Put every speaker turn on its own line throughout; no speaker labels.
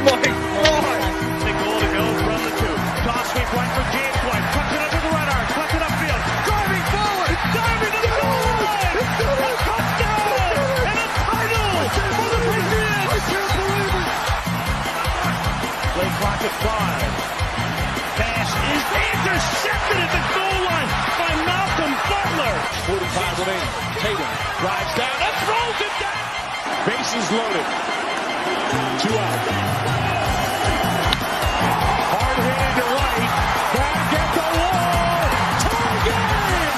my God!
The goal to go from the two. Toss sweep one for James White. Cuts it up to the right arm. Cuts it upfield. Driving forward. It's diving to the goal line. A touchdown and a title for the Patriots.
I can't believe it!
Play clock at 5. Pass is intercepted at the goal line by Malcolm Butler.
45 remaining. Tatum drives down and throws it down. Bases loaded. 2 out. Hard hit into right. Back at the wall. Tie game.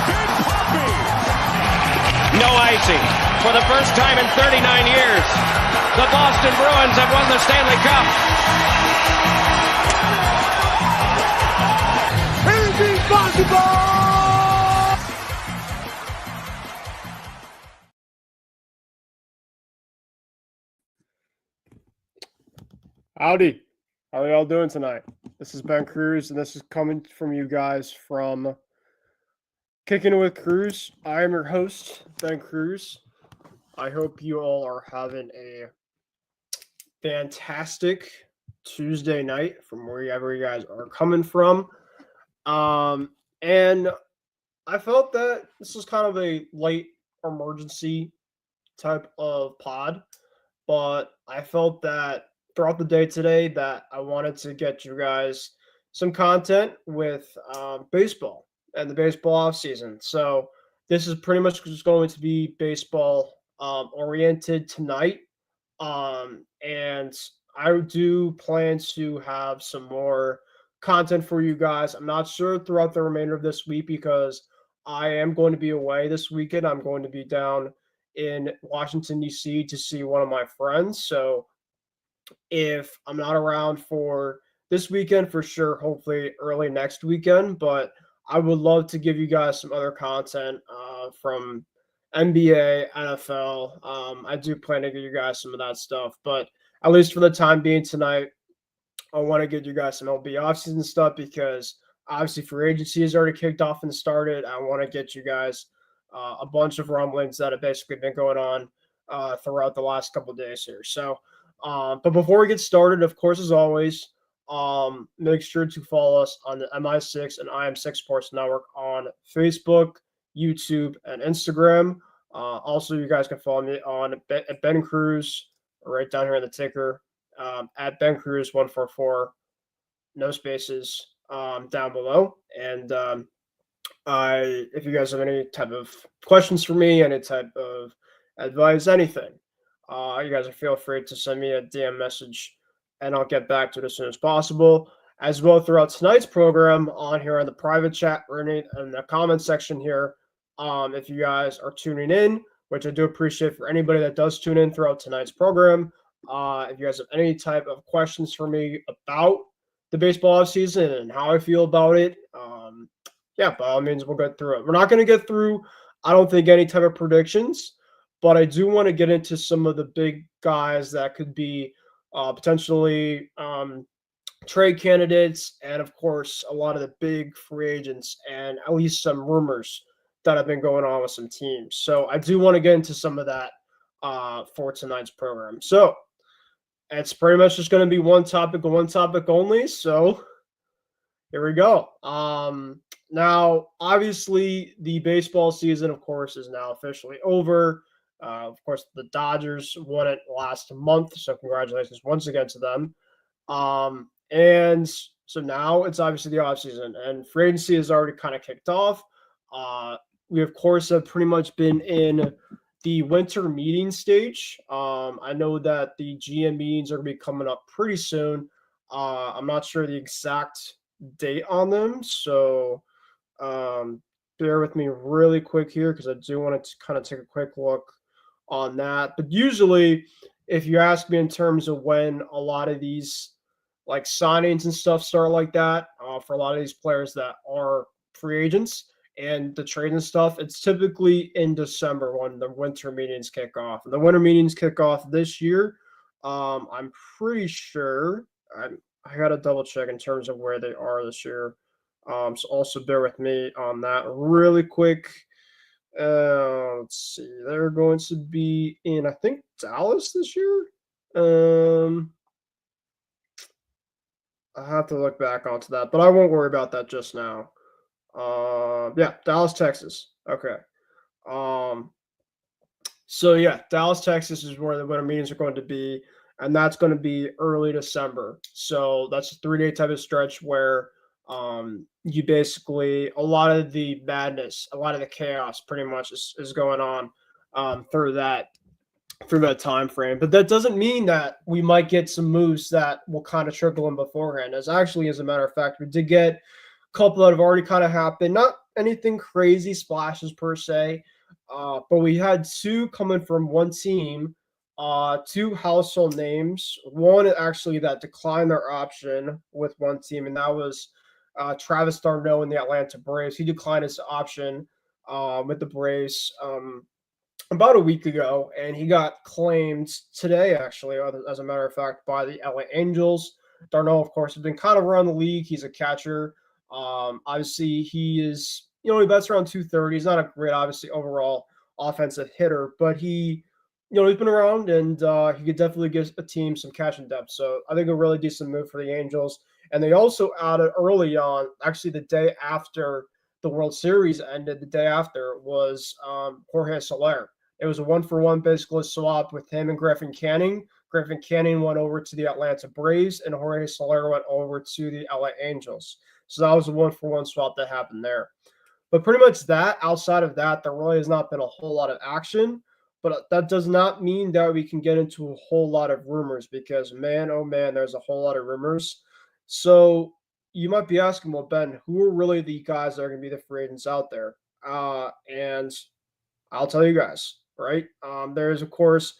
Big Poppy.
No icing. For the first time in 39 years, the Boston Bruins have won the Stanley Cup.
Anything possible!
Howdy. How are y'all doing tonight? This is Ben Kruse, and this is coming from you guys from Kicking It with Kruse. I am your host, Ben Kruse. I hope you all are having a fantastic Tuesday night from wherever you guys are coming from. And I felt that this was kind of a late emergency type of pod, but I felt that throughout the day today that I wanted to get you guys some content with baseball and the baseball offseason. So this is pretty much just going to be baseball oriented tonight. And I do plan to have some more content for you guys. I'm not sure throughout the remainder of this week because I am going to be away this weekend. I'm going to be down in Washington, D.C. to see one of my friends. So if I'm not around for this weekend, for sure, hopefully early next weekend, but I would love to give you guys some other content from NBA, NFL. I do plan to give you guys some of that stuff, but at least for the time being tonight, I want to give you guys some MLB offseason stuff because obviously free agency has already kicked off and started. I want to get you guys a bunch of rumblings that have basically been going on throughout the last couple of days here. So, but before we get started, of course, as always, make sure to follow us on the MI6 and IM6 Sports Network on Facebook, YouTube, and Instagram. Also, you guys can follow me on at Ben Kruse, right down here in the ticker, at Ben Kruse 144, no spaces, down below. And if you guys have any type of questions for me, any type of advice, anything, you guys feel free to send me a DM message, and I'll get back to it as soon as possible. As well, throughout tonight's program, on here in the private chat or in the comment section here, if you guys are tuning in, which I do appreciate for anybody that does tune in throughout tonight's program. If you guys have any type of questions for me about the baseball offseason and how I feel about it, yeah, by all means, we'll get through it. We're not going to get through, I don't think, any type of predictions, but I do want to get into some of the big guys that could be potentially trade candidates, and of course, a lot of the big free agents, and at least some rumors that have been going on with some teams. So I do want to get into some of that for tonight's program. So it's pretty much just going to be one topic and one topic only. So here we go. Now, obviously, the baseball season, of course, is now officially over. Of course, the Dodgers won it last month, so congratulations once again to them. And so now it's obviously the offseason, and free agency has already kind of kicked off. We, of course, have pretty much been in the winter meeting stage. I know that the GM meetings are going to be coming up pretty soon. I'm not sure the exact date on them, so bear with me really quick here because I do want to kind of take a quick look on that. But usually, if you ask me in terms of when a lot of these like signings and stuff start like that, for a lot of these players that are free agents and the trade and stuff, it's typically in December when the winter meetings kick off. And the winter meetings kick off this year. I'm pretty sure. I got to double check in terms of where they are this year. So also bear with me on that really quick. Let's see. They're going to be in, I think, Dallas this year. I have to look back onto that, but I won't worry about that just now. Yeah, Dallas, Texas. Okay. So yeah, Dallas, Texas is where the winter meetings are going to be, and that's going to be early December. So that's a 3-day type of stretch where you basically a lot of the madness, a lot of the chaos, pretty much is going on through that time frame. But that doesn't mean that we might get some moves that will kind of trickle in beforehand. As a matter of fact, we did get a couple that have already kind of happened. Not anything crazy splashes per se, but we had two coming from one team, two household names. One actually that declined their option with one team, and that was Travis d'Arnaud in the Atlanta Braves. He declined his option with the Braves about a week ago, and he got claimed today, actually, as a matter of fact, by the LA Angels. d'Arnaud, of course, has been kind of around the league. He's a catcher. Obviously, he is, he bats around 230. He's not a great, obviously, overall offensive hitter, but he, he's been around, and he could definitely give a team some catching depth. So I think a really decent move for the Angels. And they also added early on, actually the day after the World Series ended, the day after was Jorge Soler. It was a 1-for-1 basically swap with him and Griffin Canning. Griffin Canning went over to the Atlanta Braves, and Jorge Soler went over to the LA Angels. So that was a 1-for-1 swap that happened there. But pretty much that, outside of that, there really has not been a whole lot of action. But that does not mean that we can get into a whole lot of rumors because, man, oh man, there's a whole lot of rumors. So you might be asking, well, Ben, who are really the guys that are going to be the free agents out there? And I'll tell you guys, right? There's, of course,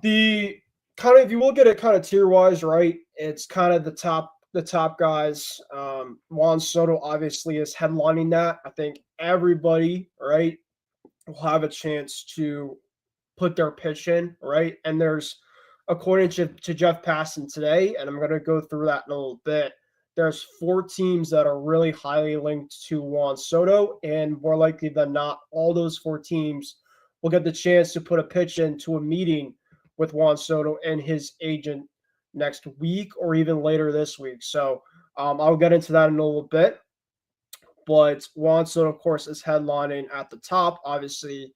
the kind of, if you look at it kind of tier-wise, right, it's kind of the top guys. Juan Soto obviously is headlining that. I think everybody, right, will have a chance to put their pitch in, right? And there's, according to Jeff Passan today, and I'm going to go through that in a little bit, there's 4 teams that are really highly linked to Juan Soto, and more likely than not, all those 4 teams will get the chance to put a pitch into a meeting with Juan Soto and his agent next week or even later this week. So I'll get into that in a little bit. But Juan Soto, of course, is headlining at the top. Obviously,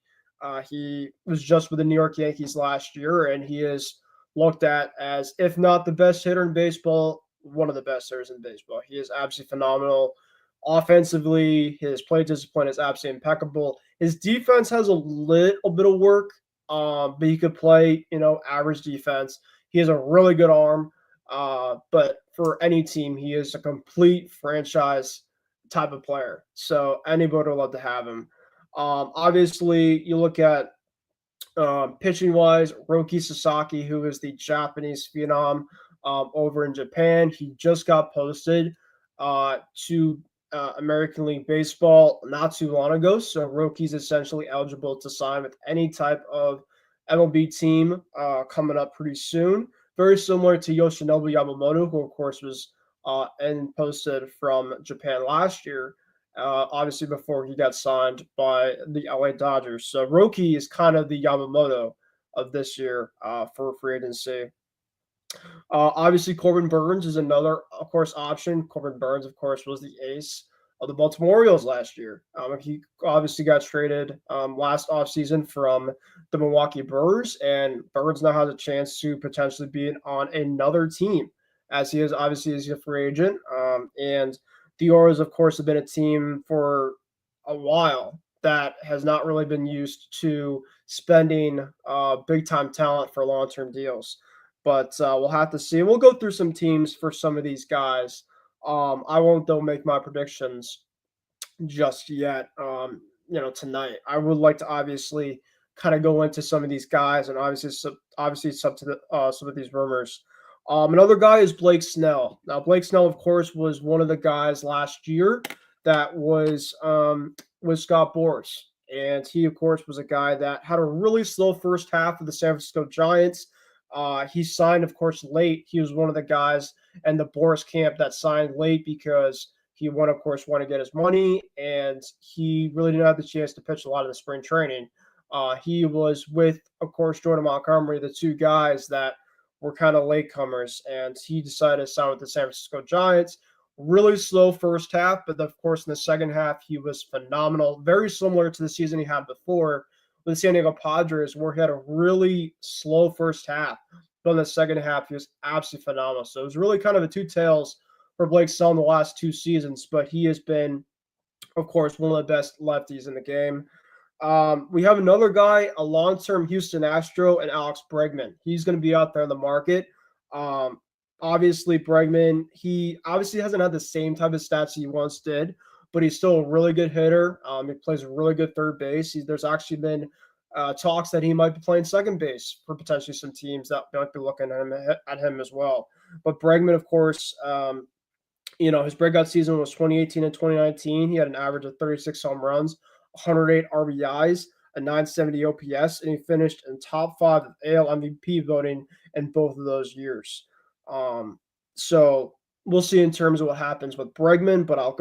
he was just with the New York Yankees last year, and he is looked at as, if not the best hitter in baseball, one of the best hitters in baseball. He is absolutely phenomenal. Offensively, his play discipline is absolutely impeccable. His defense has a little bit of work, but he could play, average defense. He has a really good arm, but for any team, he is a complete franchise type of player. So anybody would love to have him. Obviously, you look at pitching wise, Roki Sasaki, who is the Japanese phenom over in Japan, he just got posted to American League Baseball not too long ago. So Roki's essentially eligible to sign with any type of MLB team coming up pretty soon. Very similar to Yoshinobu Yamamoto, who of course was and posted from Japan last year, obviously before he got signed by the LA Dodgers. So Roki is kind of the Yamamoto of this year for free agency. Obviously, Corbin Burns is another, of course, option. Corbin Burns, of course, was the ace of the Baltimore Orioles last year. He obviously got traded last offseason from the Milwaukee Brewers, and Burns now has a chance to potentially be on another team, as he is obviously as a free agent. And the Orioles, of course, have been a team for a while that has not really been used to spending big-time talent for long-term deals. But we'll have to see. We'll go through some teams for some of these guys. I won't, though, make my predictions just yet, tonight. I would like to obviously kind of go into some of these guys and obviously some of these rumors. Another guy is Blake Snell. Now, Blake Snell, of course, was one of the guys last year that was with Scott Boras. And he, of course, was a guy that had a really slow first half of the San Francisco Giants. He signed, of course, late. He was one of the guys in the Boras camp that signed late because he of course, want to get his money, and he really didn't have the chance to pitch a lot of the spring training. He was with, of course, Jordan Montgomery, the two guys that were kind of latecomers, and he decided to sign with the San Francisco Giants. Really slow first half, but of course in the second half he was phenomenal. Very similar to the season he had before with the San Diego Padres, where he had a really slow first half, but in the second half he was absolutely phenomenal. So it was really kind of a two tails for Blake Snell in the last two seasons, but he has been, of course, one of the best lefties in the game. We have another guy, a long-term Houston Astro, and Alex Bregman. He's going to be out there in the market. Obviously, Bregman, he obviously hasn't had the same type of stats he once did, but he's still a really good hitter. He plays a really good third base. There's actually been talks that he might be playing second base for potentially some teams that might be looking at him as well. But Bregman, of course, his breakout season was 2018 and 2019. He had an average of 36 home runs, 108 RBIs, a 970 OPS, and he finished in top 5 of AL MVP voting in both of those years. So we'll see in terms of what happens with Bregman, but I'll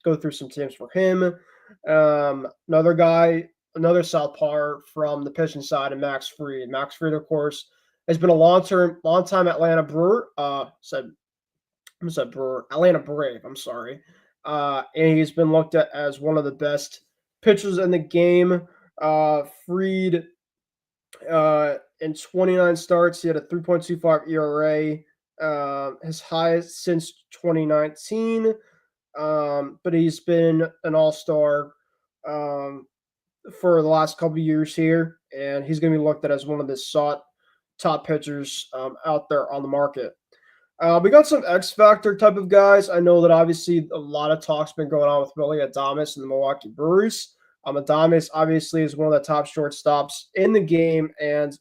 go through some teams for him. Another guy, another southpaw from the pitching side, and Max Fried. Max Fried, of course, has been a long-time Atlanta Brewer. Atlanta Brave. I'm sorry. And he's been looked at as one of the best pitchers in the game. Fried, in 29 starts, he had a 3.25 ERA, his highest since 2019. But he's been an all-star for the last couple of years here, and he's going to be looked at as one of the sought top pitchers out there on the market. We got some X Factor type of guys. I know that obviously a lot of talk's been going on with Willy Adames and the Milwaukee Brewers. Adames obviously is one of the top shortstops in the game, and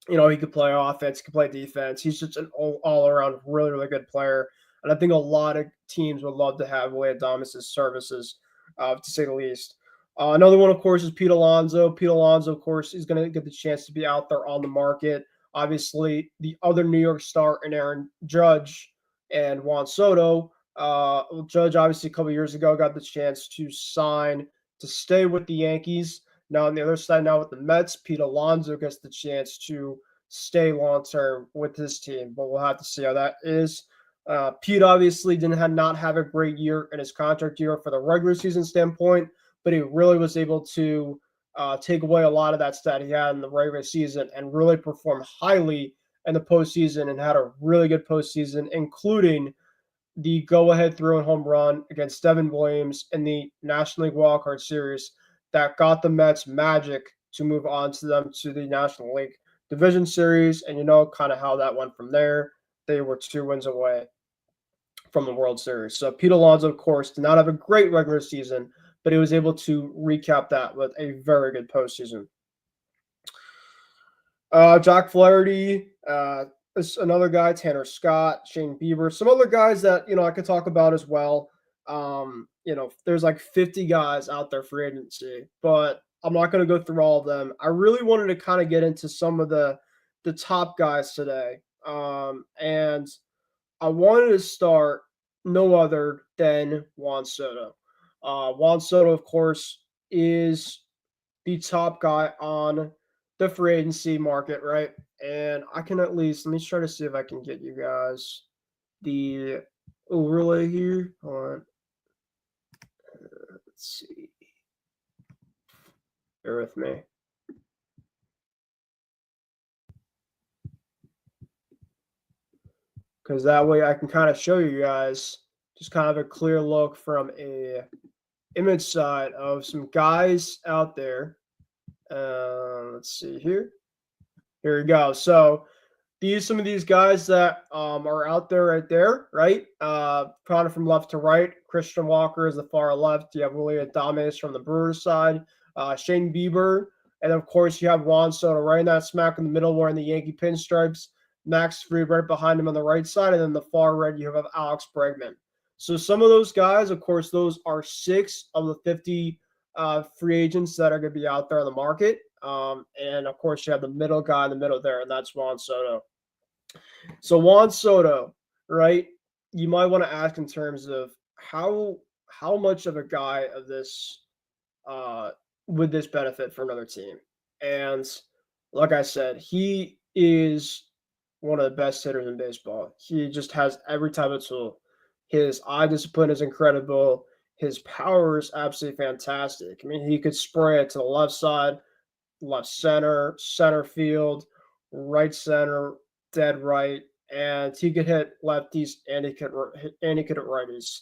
he could play offense, he could play defense. He's just an all-around really, really good player, and I think a lot of teams would love to have Willy Adames' services, to say the least. Another one, of course, is Pete Alonso. Pete Alonso, of course, is going to get the chance to be out there on the market. Obviously, the other New York star and Aaron Judge and Juan Soto. Judge, obviously, a couple of years ago, got the chance to sign to stay with the Yankees. Now, on the other side, now with the Mets, Pete Alonso gets the chance to stay long-term with his team, but we'll have to see how that is. Pete obviously did not have a great year in his contract year for the regular season standpoint, but he really was able to take away a lot of that stat he had in the regular season and really perform highly in the postseason and had a really good postseason, including the go-ahead throw-in home run against Devin Williams in the National League Wildcard Series that got the Mets magic to move on to the National League Division Series. And kind of how that went from there. They were 2 wins away from the World Series. So Pete Alonso, of course, did not have a great regular season, but he was able to recap that with a very good postseason. Jack Flaherty is another guy, Tanner Scott, Shane Bieber, some other guys that, I could talk about as well. There's like 50 guys out there for agency, but I'm not going to go through all of them. I really wanted to kind of get into some of the top guys today. And I wanted to start no other than Juan Soto. Juan Soto, of course, is the top guy on the free agency market, right? And I can let me try to see if I can get you guys the overlay here. Hold on. Let's see. Bear with me. Because that way I can kind of show you guys just kind of a clear look from a image side of some guys out there. Let's see here. Here we go. So some of these guys that are out there right there, right? Kind of from left to right. Christian Walker is the far left. You have Willy Adames from the Brewers side. Shane Bieber. And, of course, you have Juan Soto right in that smack in the middle wearing the Yankee pinstripes. Max Fried right behind him on the right side. And then the far right, you have Alex Bregman. So some of those guys, of course, those are 6 of the 50 free agents that are going to be out there on the market. And, of course, you have the middle guy in the middle there, and that's Juan Soto. So Juan Soto, right, you might want to ask in terms of how much of a guy of this would this benefit for another team? And like I said, he is one of the best hitters in baseball. He just has every type of tool. His eye discipline is incredible. His power is absolutely fantastic. I mean, he could spray it to the left side, left center, center field, right center, dead right, and he could hit lefties and he could hit righties.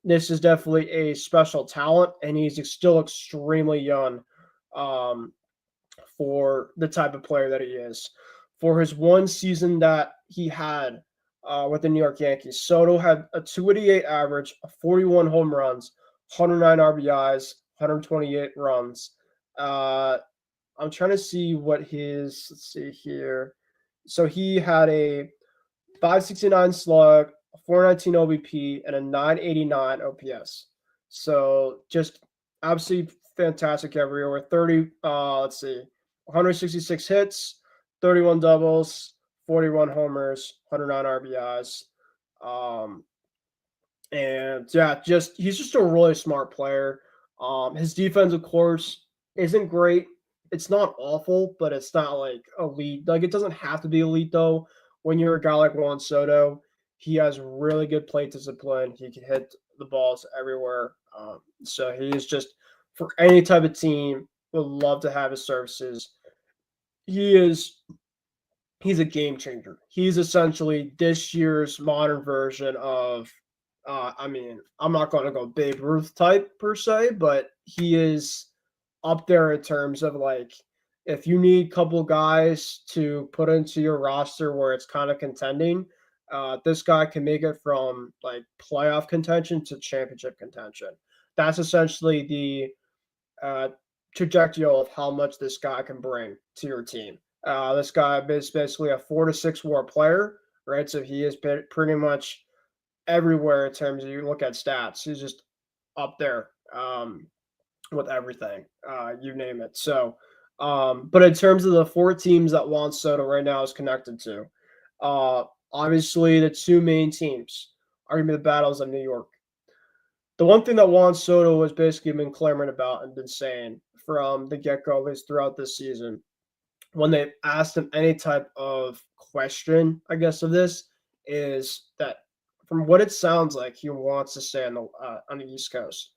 This is definitely a special talent, and he's still extremely young um, for the type of player that he is. For his one season that he had with the New York Yankees, Soto had a 288 average, 41 home runs, 109 RBIs, 128 runs. I'm trying to see what his, let's see here. So he had a 569 slug, a 419 OBP, and a 989 OPS. So just absolutely fantastic every year with 166 hits, 31 doubles, 41 homers, 109 RBIs. And yeah, he's just a really smart player. His defense, of course, isn't great. It's not awful, but it's not like elite. Like it doesn't have to be elite though. When you're a guy like Juan Soto, he has really good plate discipline. He can hit the balls everywhere. So he is just for any type of team would love to have his services. He's a game changer. He's essentially this year's modern version of I mean, I'm not going to go Babe Ruth type per se, but he is up there in terms of like if you need a couple guys to put into your roster where it's kind of contending, this guy can make it from like playoff contention to championship contention. That's essentially the trajectory of how much this guy can bring to your team. This guy is basically a 4 to 6 WAR player, right? So he has been pretty much everywhere in terms of you look at stats. He's just up there with everything, you name it. So, but in terms of the 4 teams that Juan Soto right now is connected to, obviously the 2 main teams are going to be the Battles of New York. The one thing that Juan Soto has basically been clamoring about and been saying from the get-go, at least throughout this season, when they asked him any type of question, I guess, of this, is that from what it sounds like, he wants to stay on the East Coast.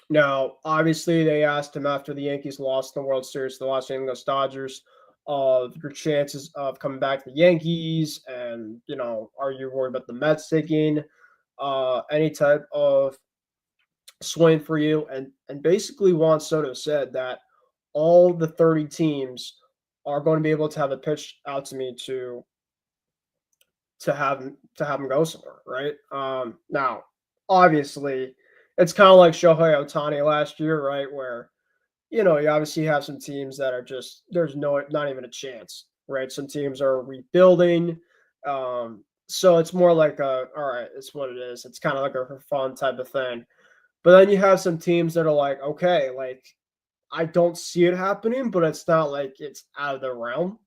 Now, obviously, they asked him after the Yankees lost in the World Series to the Los Angeles Dodgers of your chances of coming back to the Yankees, and are you worried about the Mets taking any type of swing for you? And basically, Juan Soto said that all the 30 teams are going to be able to have a pitch out to me to have him go somewhere, right? Now, obviously, it's kind of like Shohei Ohtani last year, right? Where you obviously have some teams that are just there's not even a chance, right? Some teams are rebuilding, so it's more like all right, it's what it is. It's kind of like a fun type of thing. But then you have some teams that are like, okay, like I don't see it happening, but it's not like it's out of the realm.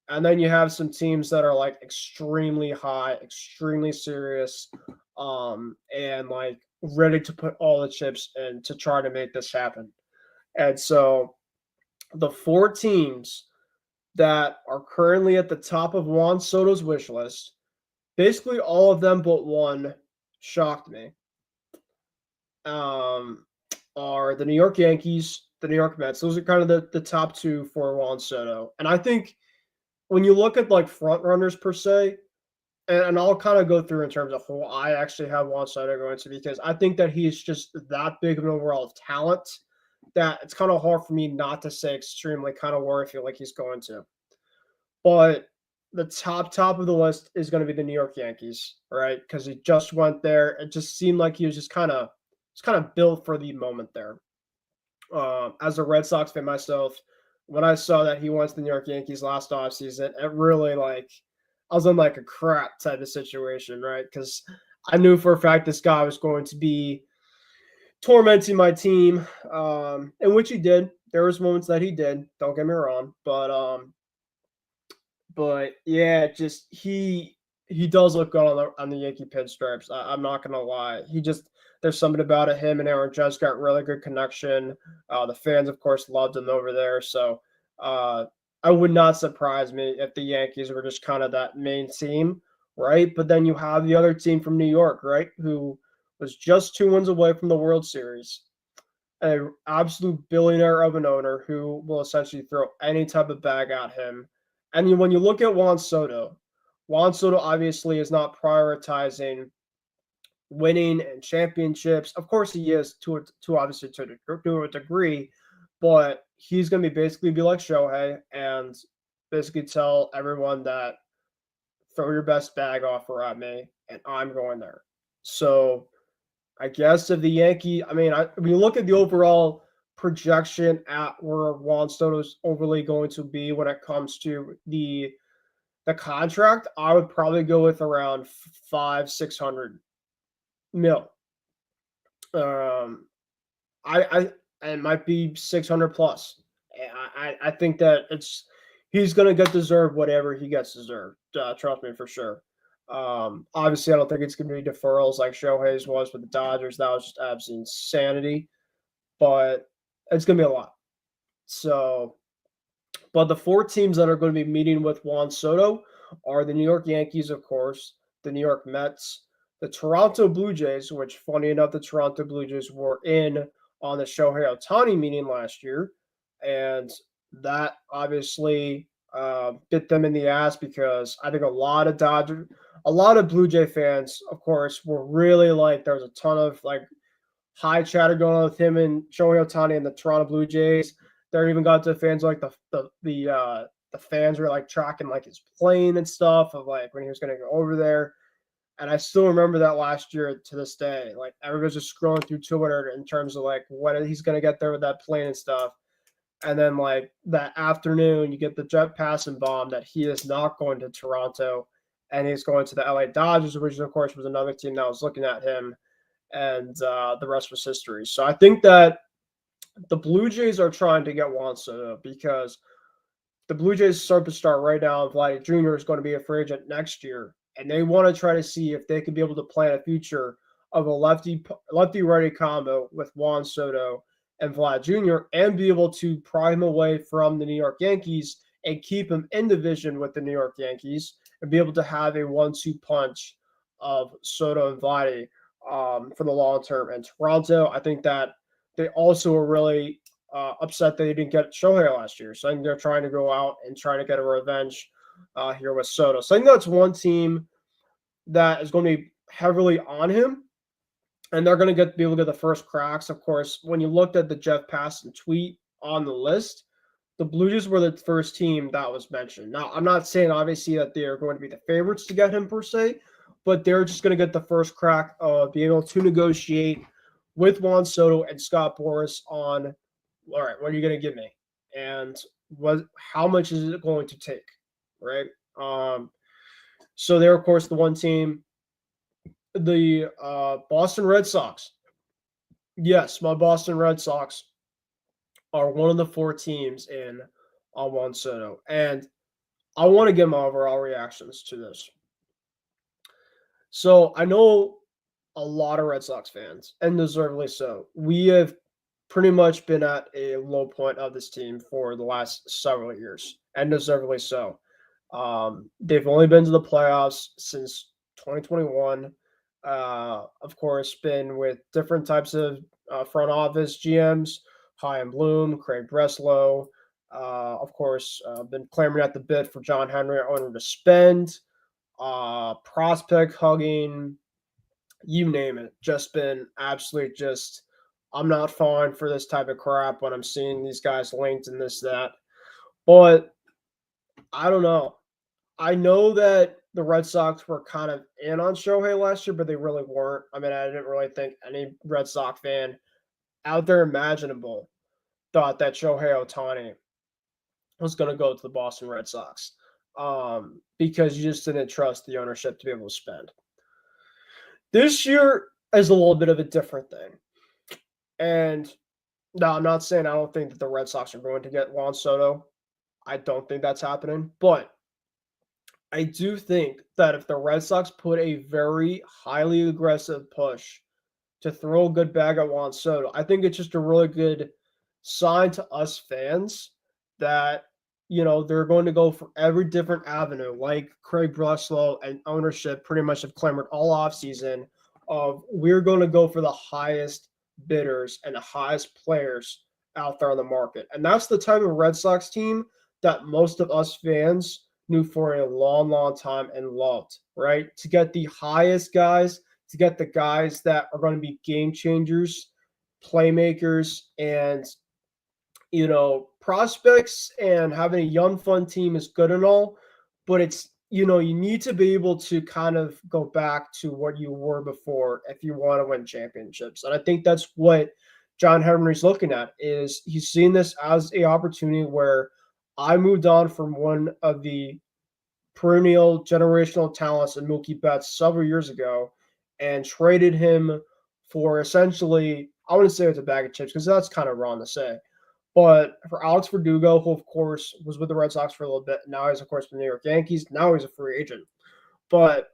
And then you have some teams that are like extremely high, extremely serious, and like ready to put all the chips in to try to make this happen. And so the 4 teams that are currently at the top of Juan Soto's wish list, basically all of them but one shocked me, are the New York Yankees, the New York Mets. Those are kind of the top 2 for Juan Soto. And I think when you look at like front runners per se, and I'll kind of go through in terms of who I actually have Juan Soto going to, because I think that he's just that big of an overall talent that it's kind of hard for me not to say extremely kind of where I feel like he's going to. But the top of the list is going to be the New York Yankees, right? Because he just went there. It just seemed like he was just kind of built for the moment there. As a Red Sox fan myself, when I saw that he went to the New York Yankees last offseason, it really I was in like a crap type of situation, right? Because I knew for a fact this guy was going to be tormenting my team, in which he did. There was moments that he did. Don't get me wrong, but yeah, just he does look good on the Yankee pinstripes. I'm not gonna lie. there's something about it. Him and Aaron Judge got really good connection. The fans, of course, loved him over there. So I would not surprise me if the Yankees were just kind of that main team, right? But then you have the other team from New York, right, who was just 2 wins away from the World Series. An absolute billionaire of an owner who will essentially throw any type of bag at him. And when you look at Juan Soto obviously is not prioritizing winning and championships. Of course, he is to a degree, but he's going to basically be like Shohei and basically tell everyone that throw your best bag offer at me and I'm going there. So I guess if the Yankee, when you look at the overall projection at where Juan Soto's overly going to be when it comes to the contract, I would probably go with around 500-600 mil. I it might be 600 plus. I think that he's gonna get deserved whatever he gets deserved. Trust me for sure. Obviously, I don't think it's gonna be deferrals like Shohei's was with the Dodgers. That was just absolute insanity. But it's gonna be a lot. So, but the 4 teams that are going to be meeting with Juan Soto are the New York Yankees, of course, the New York Mets, the Toronto Blue Jays, which, funny enough, the Toronto Blue Jays were in on the Shohei Ohtani meeting last year. And that obviously bit them in the ass because I think a lot of Blue Jay fans, of course, were really like, there was a ton of like high chatter going on with him and Shohei Ohtani and the Toronto Blue Jays. There even got to fans like the fans were like tracking like his plane and stuff of like when he was going to go over there. And I still remember that last year to this day. Like everybody's just scrolling through Twitter in terms of like when he's going to get there with that plane and stuff. And then like that afternoon, you get the jet passing bomb that he is not going to Toronto and he's going to the LA Dodgers, which of course was another team that was looking at him. And the rest was history. So I think that the Blue Jays are trying to get Juan Soto because the Blue Jays superstar right now, Vladdy Jr., is going to be a free agent next year. And they want to try to see if they could be able to plan a future of a lefty-righty combo with Juan Soto and Vlad Jr. and be able to pry him away from the New York Yankees and keep him in division with the New York Yankees and be able to have a 1-2 punch of Soto and Vladdy for the long term. And Toronto, I think that they also were really upset that they didn't get Shohei last year. So I think they're trying to go out and try to get a revenge here with Soto. So I think that's one team that is going to be heavily on him, and they're going to be able to get the first cracks. Of course, when you looked at the Jeff Passan tweet on the list, the Blue Jays were the first team that was mentioned. Now, I'm not saying obviously that they are going to be the favorites to get him per se, but they're just going to get the first crack of being able to negotiate with Juan Soto and Scott Boras on, all right, what are you going to give me? And how much is it going to take, right? So they're, of course, the one team. The Boston Red Sox. Yes, my Boston Red Sox are one of the 4 teams in on Juan Soto. And I want to give my overall reactions to this. So I know a lot of Red Sox fans, and deservedly so. We have pretty much been at a low point of this team for the last several years, and deservedly so. They've only been to the playoffs since 2021. Of course, been with different types of front office GMs, Chaim Bloom, Craig Breslow. Of course, been clamoring at the bit for John Henry, owner, to spend. Prospect hugging, you name it. Just been absolute I'm not falling for this type of crap when I'm seeing these guys linked and this, that. But I don't know. I know that the Red Sox were kind of in on Shohei last year, but they really weren't. I didn't really think any Red Sox fan out there imaginable thought that Shohei Ohtani was going to go to the Boston Red Sox because you just didn't trust the ownership to be able to spend. This year is a little bit of a different thing. And no, I'm not saying I don't think that the Red Sox are going to get Juan Soto. I don't think that's happening. But I do think that if the Red Sox put a very highly aggressive push to throw a good bag at Juan Soto. I think it's just a really good sign to us fans that, they're going to go for every different avenue, like Craig Breslow and ownership pretty much have clamored all offseason of we're going to go for the highest bidders and the highest players out there on the market. And that's the type of Red Sox team that most of us fans knew for a long, long time and loved, right? To get the highest guys, to get the guys that are going to be game changers, playmakers, and prospects, and having a young, fun team is good and all, but it's, you need to be able to kind of go back to what you were before if you want to win championships. And I think that's what John Henry's looking at, is he's seeing this as a opportunity where I moved on from one of the perennial generational talents in Mookie Betts several years ago and traded him for essentially, I wouldn't say it's a bag of chips because that's kind of wrong to say, but for Alex Verdugo, who of course was with the Red Sox for a little bit, now he's of course with the New York Yankees. Now he's a free agent, but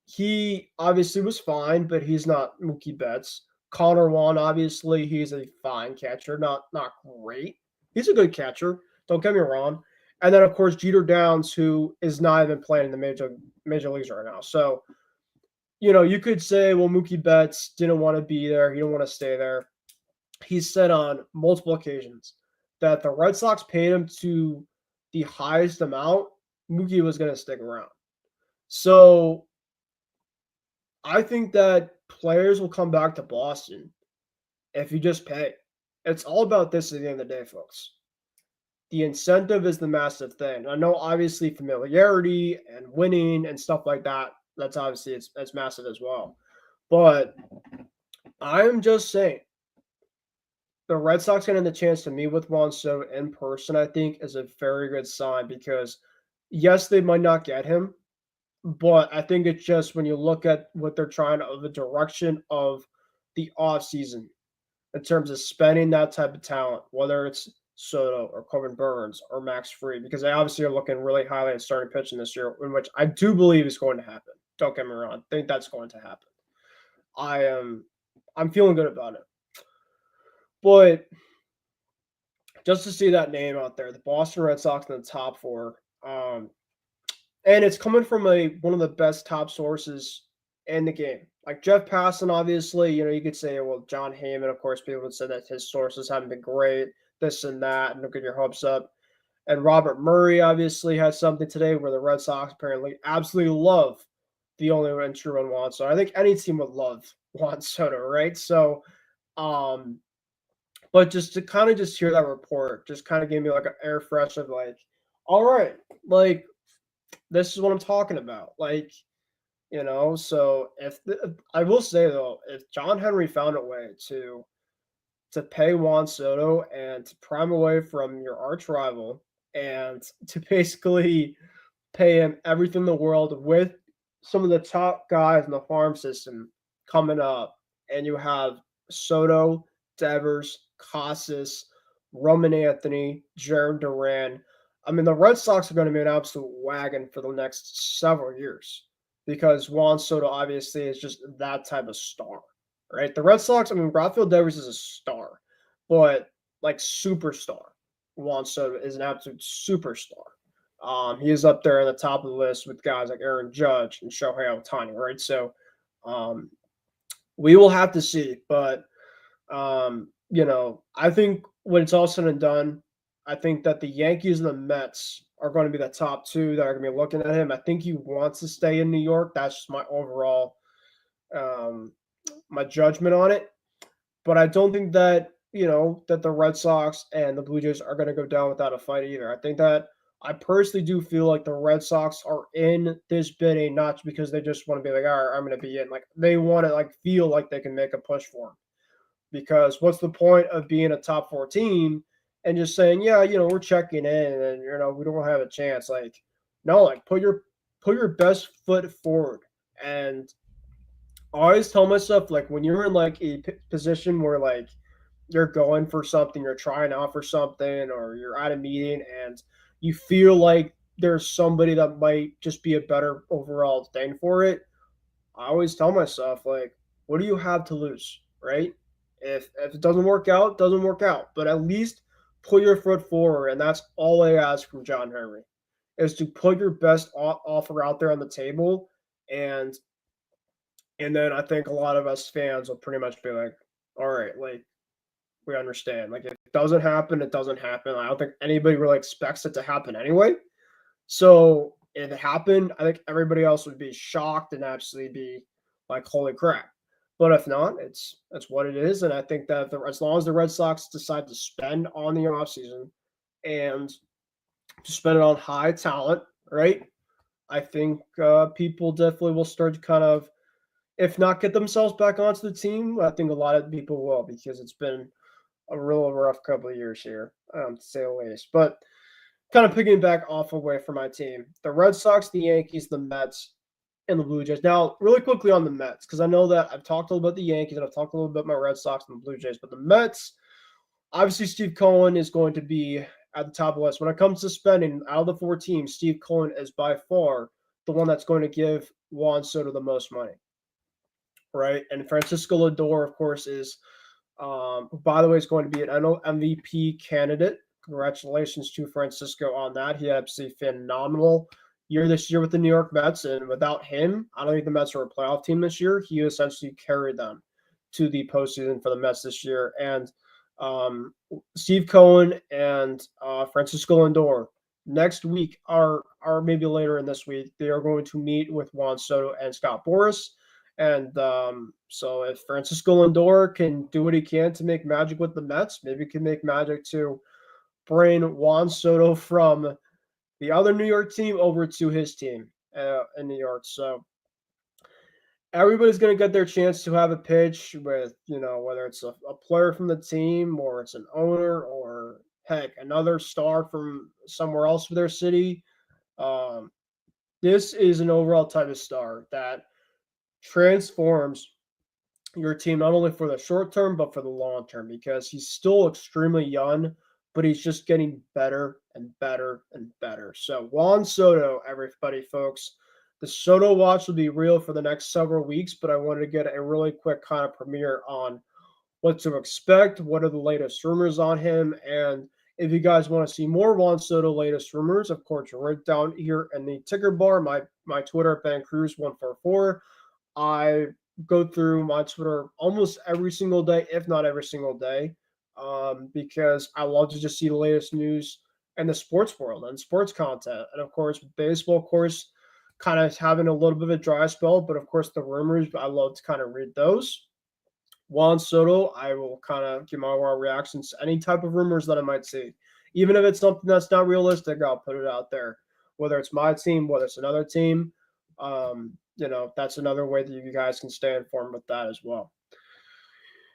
he obviously was fine, but he's not Mookie Betts. Connor Juan, obviously, he's a fine catcher, not great. He's a good catcher. Don't get me wrong. And then of course Jeter Downs, who is not even playing in the major leagues right now. So, you could say, well, Mookie Betts didn't want to be there. He didn't want to stay there. He's said on multiple occasions that the Red Sox paid him to the highest amount, Mookie was going to stick around. So I think that players will come back to Boston if you just pay. It's all about this at the end of the day, folks. The incentive is the massive thing. I know obviously familiarity and winning and stuff like that, that's obviously it's massive as well. But I'm just saying, the Red Sox getting the chance to meet with Juan Soto in person, I think, is a very good sign because, yes, they might not get him, but I think it's just when you look at what they're trying to, the direction of the offseason in terms of spending that type of talent, whether it's Soto or Corbin Burns or Max Fried, because they obviously are looking really highly at starting pitching this year, in which I do believe is going to happen. Don't get me wrong. I think that's going to happen. I'm feeling good about it. But just to see that name out there, the Boston Red Sox in the top four, and it's coming from one of the best top sources in the game. Like Jeff Passan, obviously, you could say, well, John Heyman, of course, people would say that his sources haven't been great, this and that, and don't get your hopes up. And Robert Murray obviously had something today where the Red Sox apparently absolutely love the only one true one Juan Soto. I think any team would love Juan Soto, right? So, but just to kind of just hear that report just kind of gave me like an air fresh of like, all right, like this is what I'm talking about. Like, so I will say though, if John Henry found a way to pay Juan Soto and to prime away from your arch rival and to basically pay him everything in the world with some of the top guys in the farm system coming up, and you have Soto, Devers, Casas, Roman Anthony, Jared Duran. I mean, the Red Sox are going to be an absolute wagon for the next several years because Juan Soto obviously is just that type of star, right? The Red Sox, I mean, Rafael Devers is a star, but like superstar. Juan Soto is an absolute superstar. He is up there at the top of the list with guys like Aaron Judge and Shohei Ohtani, right? So we will have to see, but I think when it's all said and done, I think that the Yankees and the Mets are going to be the top two that are going to be looking at him. I think he wants to stay in New York. That's just my overall, my judgment on it. But I don't think that, that the Red Sox and the Blue Jays are going to go down without a fight either. I think that I personally do feel like the Red Sox are in this bidding, not because they just want to be like, all right, I'm going to be in. Like they want to like feel like they can make a push for him. Because what's the point of being a top 4 team and just saying, yeah, we're checking in and we don't have a chance. Like, no, like put your best foot forward. And I always tell myself, like, when you're in like a position where like you're going for something, you're trying out for something, or you're at a meeting and you feel like there's somebody that might just be a better overall thing for it, I always tell myself, like, What do you have to lose, right? If it doesn't work out, doesn't work out. But at least put your foot forward, and that's all I ask from John Henry, is to put your best offer out there on the table, and then I think a lot of us fans will pretty much be like, all right, like, we understand. Like, if it doesn't happen, it doesn't happen. I don't think anybody really expects it to happen anyway. So if it happened, I think everybody else would be shocked and absolutely be like, holy crap. But if not, it's what it is. And I think that as long as the Red Sox decide to spend on the offseason and to spend it on high talent, right? I think people definitely will start to kind of, if not get themselves back onto the team, I think a lot of people will, because it's been a real rough couple of years here, to say the least. But kind of picking back off away from my team, the Red Sox, the Yankees, the Mets, and the Blue Jays. Now, really quickly on the Mets, because I know that I've talked a little about the Yankees and I've talked a little bit about my Red Sox and the Blue Jays, but the Mets, obviously Steve Cohen is going to be at the top of the list. When it comes to spending, out of the 4 teams, Steve Cohen is by far the one that's going to give Juan Soto the most money, right? And Francisco Lindor, of course, is, by the way, is going to be an MVP candidate. Congratulations to Francisco on that. He had absolutely phenomenal year this year with the New York Mets, and without him, I don't think the Mets are a playoff team this year. He essentially carried them to the postseason for the Mets this year. And Steve Cohen and Francisco Lindor next week, or maybe later in this week, they are going to meet with Juan Soto and Scott Boras. And so if Francisco Lindor can do what he can to make magic with the Mets, maybe he can make magic to bring Juan Soto from the other New York team over to his team in New York. So everybody's going to get their chance to have a pitch with, whether it's a player from the team or it's an owner or, heck, another star from somewhere else for their city. This is an overall type of star that transforms your team not only for the short term, but for the long term, because he's still extremely young, but he's just getting better and better and better. So Juan Soto, everybody, folks, the Soto watch will be real for the next several weeks, but I wanted to get a really quick kind of premiere on what to expect, what are the latest rumors on him, and if you guys want to see more Juan Soto latest rumors, of course, right down here in the ticker bar, my Twitter at Kruse144. I go through my Twitter almost every single day, if not every single day, because I love to just see the latest news in the sports world and sports content. And of course, baseball, of course, kind of having a little bit of a dry spell, but of course, the rumors, I love to kind of read those. Juan Soto, I will kind of give my raw reactions to any type of rumors that I might see. Even if it's something that's not realistic, I'll put it out there. Whether it's my team, whether it's another team, that's another way that you guys can stay informed with that as well.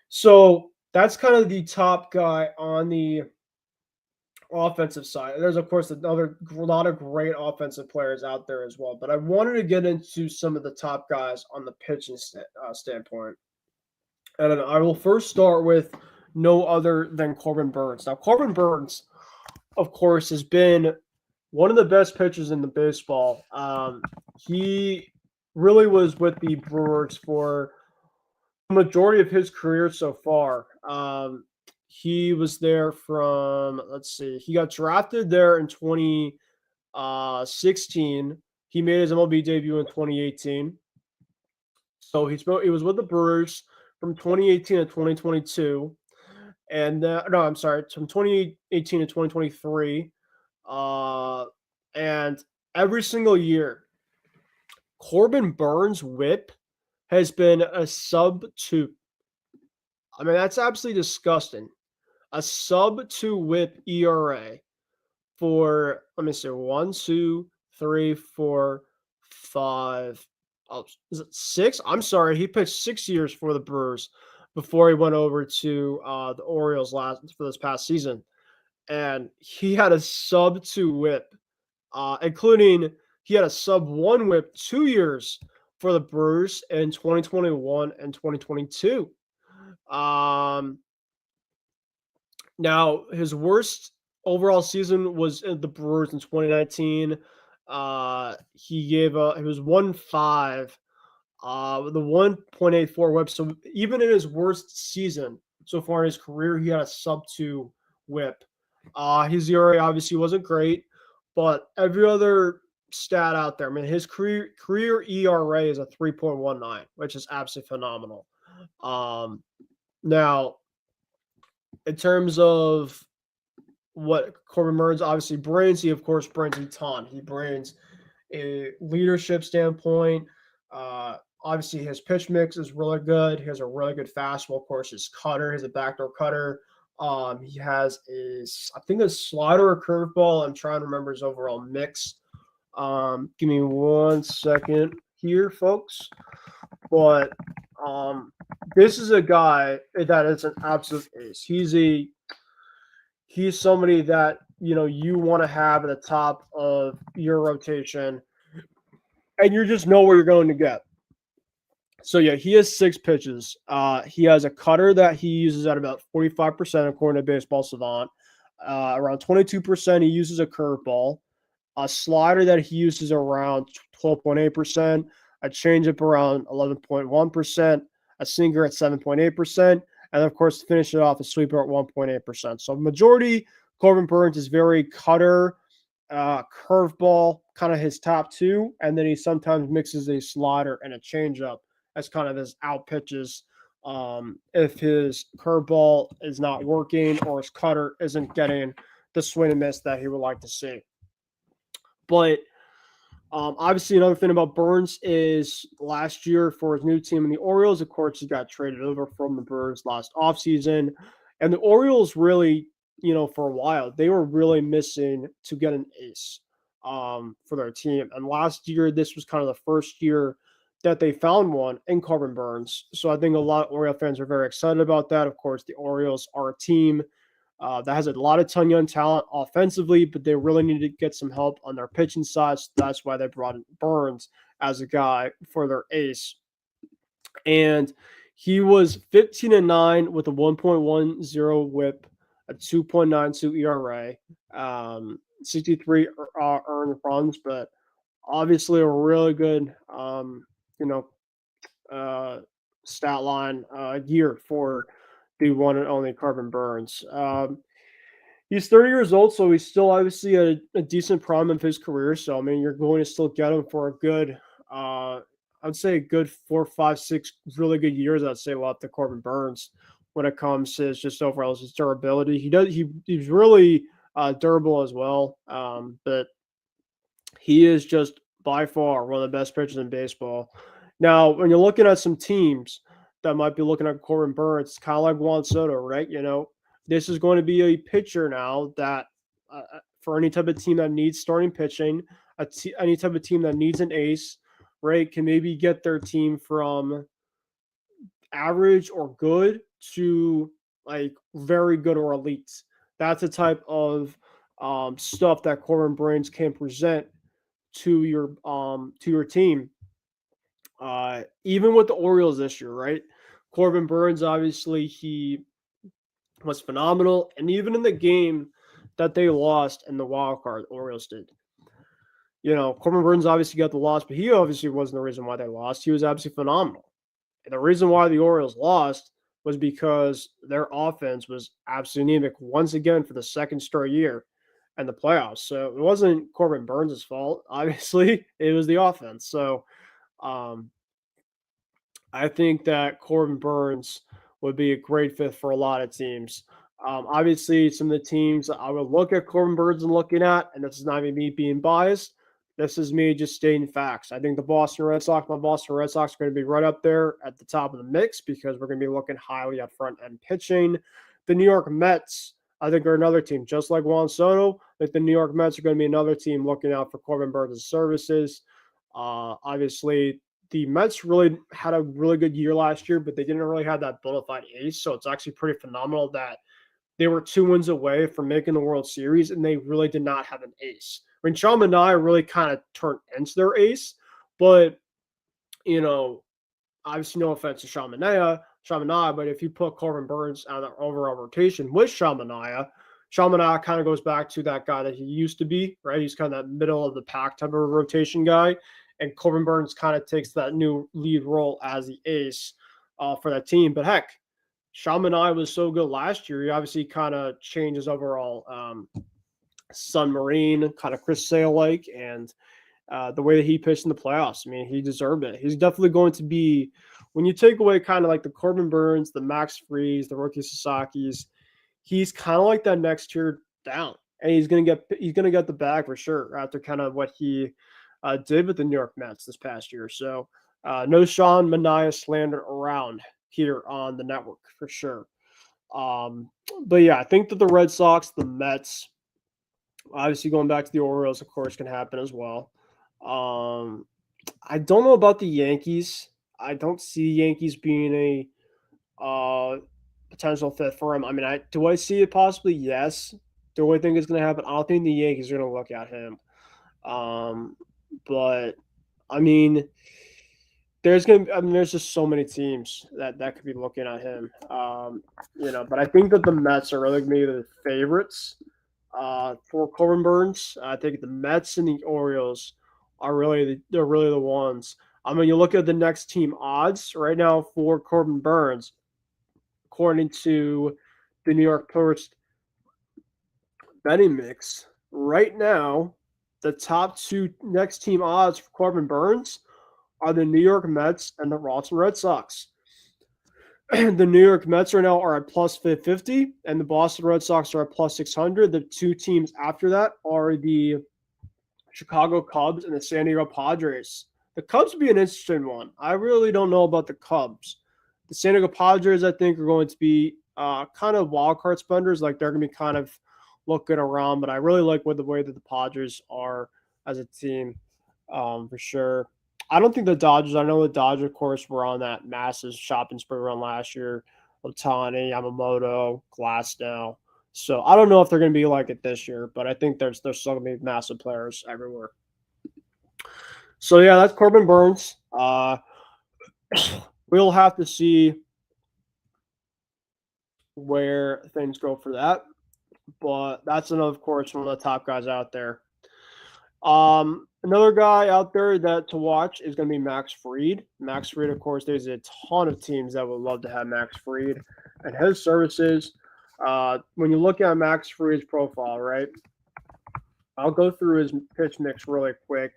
So that's kind of the top guy on the offensive side. There's, of course, a lot of great offensive players out there as well. But I wanted to get into some of the top guys on the pitching standpoint. And I will first start with no other than Corbin Burnes. Now, Corbin Burnes, of course, has been one of the best pitchers in the baseball. He really was with the Brewers for the majority of his career so far. He was there from, he got drafted there in 2016. He made his MLB debut in 2018. So he was with the Brewers from 2018 to 2022. And from 2018 to 2023. And every single year, Corbin Burnes' whip has been a sub-2. I mean, that's absolutely disgusting. A sub-2 whip ERA for, 1, 2, 3, 4, 5. Oh, is it 6? I'm sorry. He pitched 6 years for the Brewers before he went over to the Orioles for this past season. And he had a sub-2 whip, including he had a sub-1 whip 2 years for the Brewers in 2021 and 2022. Now, his worst overall season was in the Brewers in 2019. He was 1-5 The 1.84 whip. So even in his worst season so far in his career, he had a sub-2 whip. His ERA obviously wasn't great, but every other stat out there, I mean, his career ERA is a 3.19, which is absolutely phenomenal. Now, in terms of what Corbin Burnes obviously brings, he of course brings a ton. He brings a leadership standpoint. Obviously, his pitch mix is really good. He has a really good fastball. Of course, his cutter, he's a backdoor cutter. He has I think a slider or curveball. I'm trying to remember his overall mix. Give me 1 second here, folks. But this is a guy that is an absolute ace. He's somebody that you want to have at the top of your rotation, and you just know where you're going to get. So yeah, he has 6 pitches. He has a cutter that he uses at about 45%, according to Baseball Savant. Around 22%, he uses a curveball. A slider that he uses around 12.8%. A changeup around 11.1%. A sinker at 7.8%. And of course, to finish it off, a sweeper at 1.8%. So majority, Corbin Burnes is very cutter, curveball, kind of his top 2. And then he sometimes mixes a slider and a changeup as kind of his out pitches if his curveball is not working or his cutter isn't getting the swing and miss that he would like to see. But obviously, another thing about Burnes is last year for his new team in the Orioles, of course, he got traded over from the Brewers last offseason. And the Orioles really, for a while, they were really missing to get an ace for their team. And last year, this was kind of the first year that they found one in Corbin Burnes. So I think a lot of Oriole fans are very excited about that. Of course, the Orioles are a team that has a lot of young talent offensively, but they really need to get some help on their pitching side. So that's why they brought in Burnes as a guy for their ace. And he was 15-9 with a 1.10 whip, a 2.92 ERA, 63 earned runs, but obviously a really good, stat line year for the one and only Corbin Burnes. He's 30 years old, so he's still obviously a decent prime of his career. So, I mean, you're going to still get him for a good, I'd say a good 4, 5, 6 really good years, I'd say, left to Corbin Burnes when it comes to just overall his durability. He's really durable as well, but he is just by far one of the best pitchers in baseball. Now, when you're looking at some teams that might be looking at Corbin Burnes, kind of like Juan Soto, right? This is going to be a pitcher now that for any type of team that needs starting pitching, any type of team that needs an ace, right, can maybe get their team from average or good to like very good or elite. That's the type of stuff that Corbin Burnes can present to your team. Even with the Orioles this year, right? Corbin Burnes, obviously, he was phenomenal. And even in the game that they lost in the wild card, the Orioles did. Corbin Burnes obviously got the loss, but he obviously wasn't the reason why they lost. He was absolutely phenomenal. And the reason why the Orioles lost was because their offense was absolutely anemic once again for the second straight year in the playoffs. So it wasn't Corbin Burnes' fault. Obviously, it was the offense. So I think that Corbin Burnes would be a great fit for a lot of teams. Obviously, some of the teams I would look at Corbin Burnes and looking at, and this is not even me being biased, this is me just stating facts. I think my Boston Red Sox are going to be right up there at the top of the mix because we're going to be looking highly at front-end pitching. The New York Mets, I think, are another team. Just like Juan Soto, I think the New York Mets are going to be another team looking out for Corbin Burnes' services. Obviously, the Mets really had a really good year last year, but they didn't really have that bona fide ace. So it's actually pretty phenomenal that they were 2 wins away from making the World Series, and they really did not have an ace. I mean, Sean Manaea really kind of turned into their ace, but, obviously no offense to Sean Manaea, but if you put Corbin Burnes on the overall rotation with Sean Manaea kind of goes back to that guy that he used to be, right? He's kind of that middle of the pack type of rotation guy. and Corbin Burns kind of takes that new lead role as the ace for that team. But heck, Sean Manaea was so good last year. He obviously kind of changes overall Sun Marine, kind of Chris Sale-like, and the way that he pitched in the playoffs. I mean, he deserved it. He's definitely going to be, when you take away kind of like the Corbin Burns, the Max Frieds, the Roki Sasaki's, he's kind of like that next tier down. And he's gonna get the bag for sure after kind of what he did with the New York Mets this past year. So no Sean Manaea slander around here on the network for sure. But yeah, I think that the Red Sox, the Mets, obviously going back to the Orioles, of course, can happen as well. I don't know about the Yankees. I don't see Yankees being a potential fit for him. I mean, do I see it possibly? Yes. Do I think it's going to happen? I don't think the Yankees are going to look at him. But I mean, there's just so many teams that could be looking at him. But I think that the Mets are really going to be the favorites for Corbin Burns. I think the Mets and the Orioles are really the ones. I mean, you look at the next team odds right now for Corbin Burns, according to the New York Post betting mix. Right now, the top two next team odds for Corbin Burns are the New York Mets and the Boston Red Sox. The New York Mets right now are at plus 550, and the Boston Red Sox are at plus 600. The two teams after that are the Chicago Cubs and the San Diego Padres. The Cubs would be an interesting one. I really don't know about the Cubs. The San Diego Padres, I think, are going to be kind of wild card spenders. Like, they're going to be kind of looking around, but I really like the way that the Padres are as a team for sure. I don't think the Dodgers, I know the Dodgers, of course, were on that massive shopping spree run last year. Ohtani, Yamamoto, Glasnow. So I don't know if they're going to be like it this year, but I think there's still going to be massive players everywhere. So, yeah, that's Corbin Burns. We'll have to see where things go for that. But that's another, of course, one of the top guys out there. Another guy out there that to watch is going to be Max Fried. Max Fried, of course, there's a ton of teams that would love to have Max Fried and his services. When you look at Max Fried's profile, right, I'll go through his pitch mix really quick.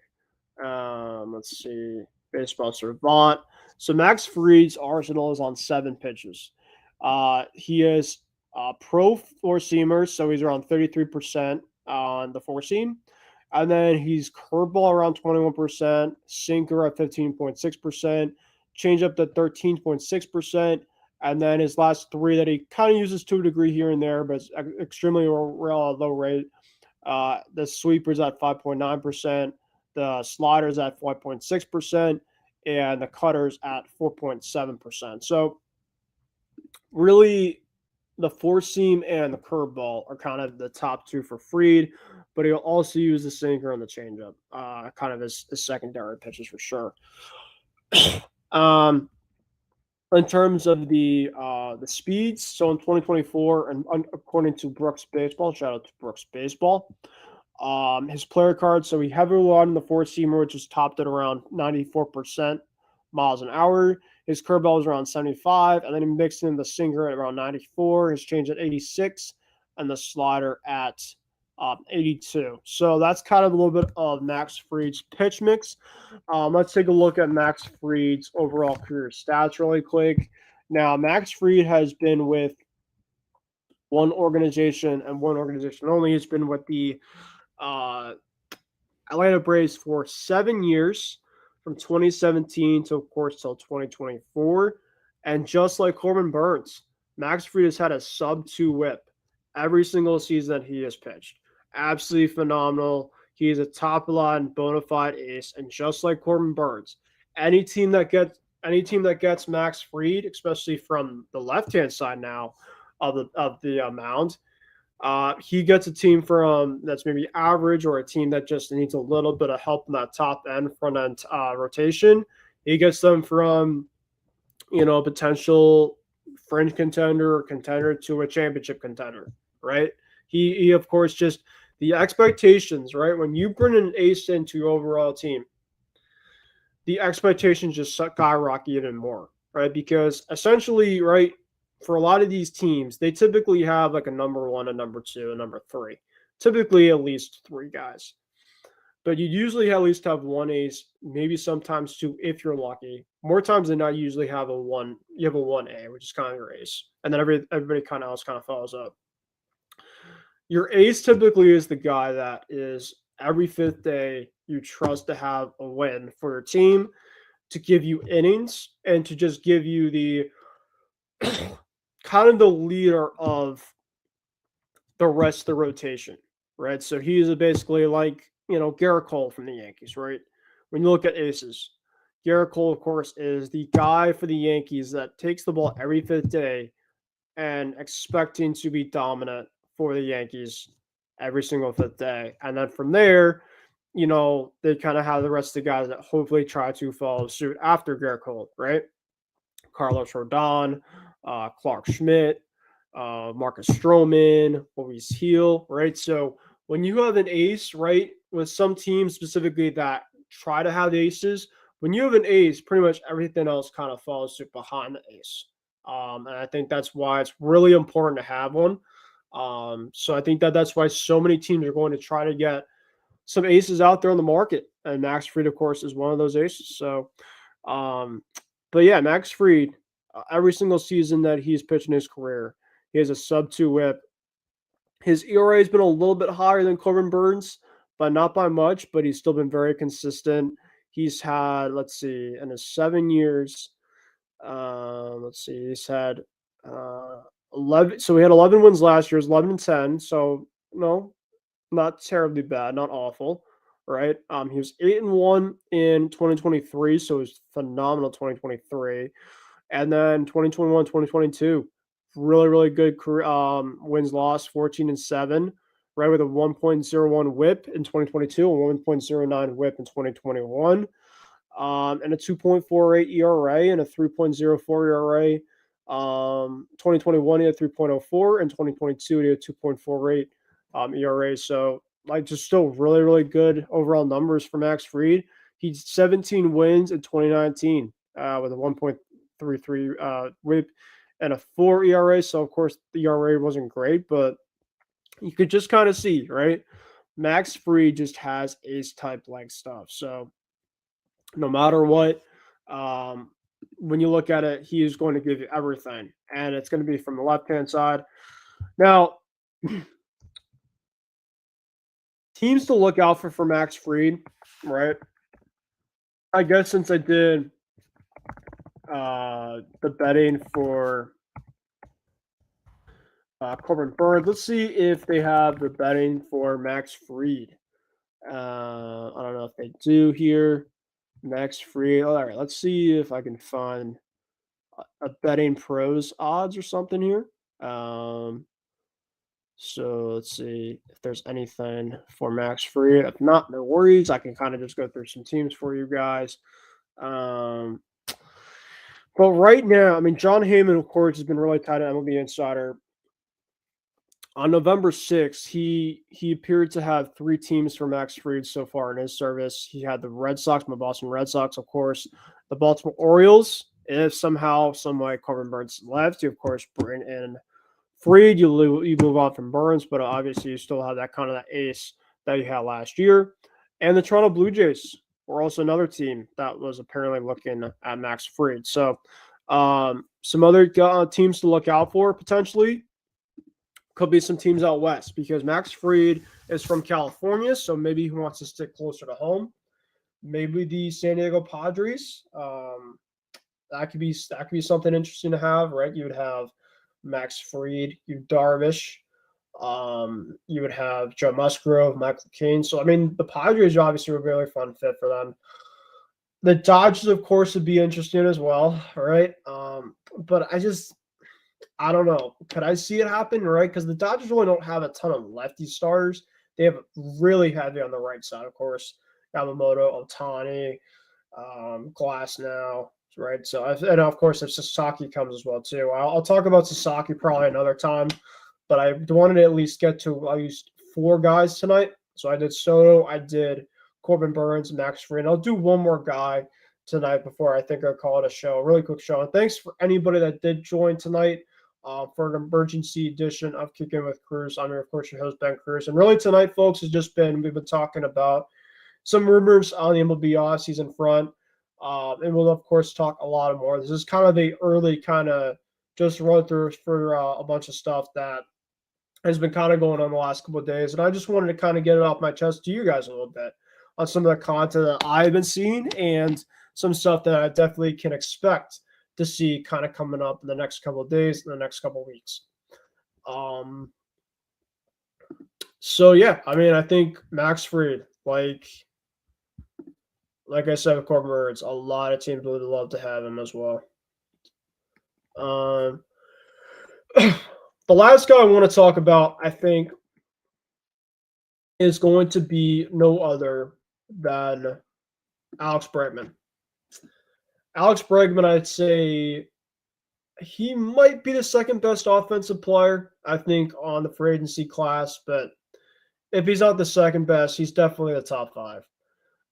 Let's see, Baseball Savant. So Max Fried's arsenal is on 7 pitches. He is pro four-seamer, so he's around 33% on the four-seam. And then he's curveball around 21%, sinker at 15.6%, changeup at 13.6%, and then his last 3 that he kind of uses to a degree here and there, but it's extremely low rate. The sweeper's at 5.9%, the slider's at 5.6%, and the cutter's at 4.7%. So really, the four-seam and the curveball are kind of the top 2 for Fried, but he'll also use the sinker and the changeup, kind of his secondary pitches for sure. In terms of the speeds, so in 2024, and according to Brooks Baseball, shout out to Brooks Baseball, his player card, so he heavily relied on the four-seamer, which is topped at around 94% miles an hour. His curveball was around 75, and then he mixed in the sinker at around 94, his change at 86, and the slider at 82. So that's kind of a little bit of Max Fried's pitch mix. Let's take a look at Max Fried's overall career stats really quick. Now, Max Fried has been with one organization and one organization only. He's been with the Atlanta Braves for 7 years, from 2017 to, of course, till 2024. And just like Corbin Burns, Max Fried has had a sub-2 whip every single season that he has pitched. Absolutely phenomenal. He is a top-line bona fide ace. And just like Corbin Burns, any team that gets Max Fried, especially from the left-hand side now of the mound, he gets a team from that's maybe average, or a team that just needs a little bit of help in that top end, front end rotation. He gets them from, potential fringe contender or contender to a championship contender, right? He of course, just the expectations, right? When you bring an ace into your overall team, the expectations just skyrocket even more, right? Because essentially, right, for a lot of these teams, they typically have like a number one, a number two, a number three. Typically at least three guys. But you usually at least have one ace, maybe sometimes two if you're lucky. More times than not, you usually have a one. You have a 1A, which is kind of your ace, and then everybody kind of else kind of follows up. Your ace typically is the guy that is every fifth day you trust to have a win for your team, to give you innings, and to just give you the kind of the leader of the rest of the rotation, right? So he's basically like, Garrett Cole from the Yankees, right? When you look at aces, Garrett Cole, of course, is the guy for the Yankees that takes the ball every fifth day and expecting to be dominant for the Yankees every single fifth day. And then from there, they kind of have the rest of the guys that hopefully try to follow suit after Garrett Cole, right? Carlos Rodon, Clark Schmidt, Marcus Stroman, Maurice Heel, right? So when you have an ace, right, with some teams specifically that try to have aces, when you have an ace, pretty much everything else kind of follows suit behind the ace. And I think that's why it's really important to have one. So I think that's why so many teams are going to try to get some aces out there on the market. And Max Fried, of course, is one of those aces. So, but yeah, Max Fried, every single season that he's pitched in his career, he has a sub-2 whip. His ERA has been a little bit higher than Corbin Burns, but not by much, but he's still been very consistent. He's had, let's see, in his 7 years, he's had 11. So we had 11 wins last year, 11-10. So no, not terribly bad, not awful, right? He was 8-1 in 2023, so it was phenomenal 2023, and then 2021, 2022, really, really good career, wins loss 14-7, right, with a 1.01 WHIP in 2022, a 1.09 WHIP in 2021. And a 2.48 ERA and a 3.04 ERA. 2021 he had 3.04, and 2022 he had 2.48 ERA. So like just still really, really good overall numbers for Max Fried. He's 17 wins in 2019 with a 1.33 WHIP and a 4 ERA. So of course the ERA wasn't great, but you could just kind of see, right? Max Fried just has ace type like stuff. So no matter what, when you look at it, he is going to give you everything, and it's going to be from the left-hand side. Now, teams to look out for Max Fried, right? I guess since I did the betting for Corbin Burns, let's see if they have the betting for Max Fried. I don't know if they do here. Max Fried. All right, let's see if I can find a betting pros odds or something here. So let's see if there's anything for Max Fried. If not, no worries. I can kind of just go through some teams for you guys. But right now, I mean, John Heyman, of course, has been really tight at MLB Insider. On November 6th, he appeared to have 3 teams for Max Fried so far in his service. He had the Red Sox, my Boston Red Sox, of course, the Baltimore Orioles. If somehow, some way, Corbin Burns left, you, of course, bring in Fried. You move on from Burns, but obviously you still have that kind of that ace that you had last year. And the Toronto Blue Jays were also another team that was apparently looking at Max Fried. So some other teams to look out for potentially. Could be some teams out west because Max Fried is from California, so maybe he wants to stick closer to home. Maybe the San Diego Padres. That could be something interesting to have, right? You would have Max Fried, you Darvish, you would have Joe Musgrove, Michael Caine. So I mean, the Padres obviously were a really fun fit for them. The Dodgers, of course, would be interesting as well, right? But I don't know. Could I see it happen, right? Because the Dodgers really don't have a ton of lefty starters. They have really heavy on the right side, of course. Yamamoto, Ohtani, Glasnow, right? So, and of course, if Sasaki comes as well, too. I'll talk about Sasaki probably another time, but I wanted to at least get to at least 4 guys tonight. So I did Soto, I did Corbin Burns, Max Fried. I'll do one more guy tonight before I think I'll call it a show. A really quick show. And thanks for anybody that did join tonight for an emergency edition of Kicking with Kruse. I'm your, of course, your host, Ben Kruse. And really tonight, folks, has just been, we've been talking about some rumors on the MLB offseason front. And we'll, of course, talk a lot more. This is kind of the early kind of just run through for a bunch of stuff that has been kind of going on the last couple of days. And I just wanted to kind of get it off my chest to you guys a little bit on some of the content that I've been seeing and some stuff that I definitely can expect to see kind of coming up in the next couple of days, in the next couple of weeks. So yeah, I mean, I think Max Fried, like I said with Corbin Burns, a lot of teams would love to have him as well. The last guy I want to talk about, I think, is going to be no other than Alex Bregman. Alex Bregman, I'd say he might be the second best offensive player, I think, on the free agency class. But if he's not the second best, he's definitely the top five.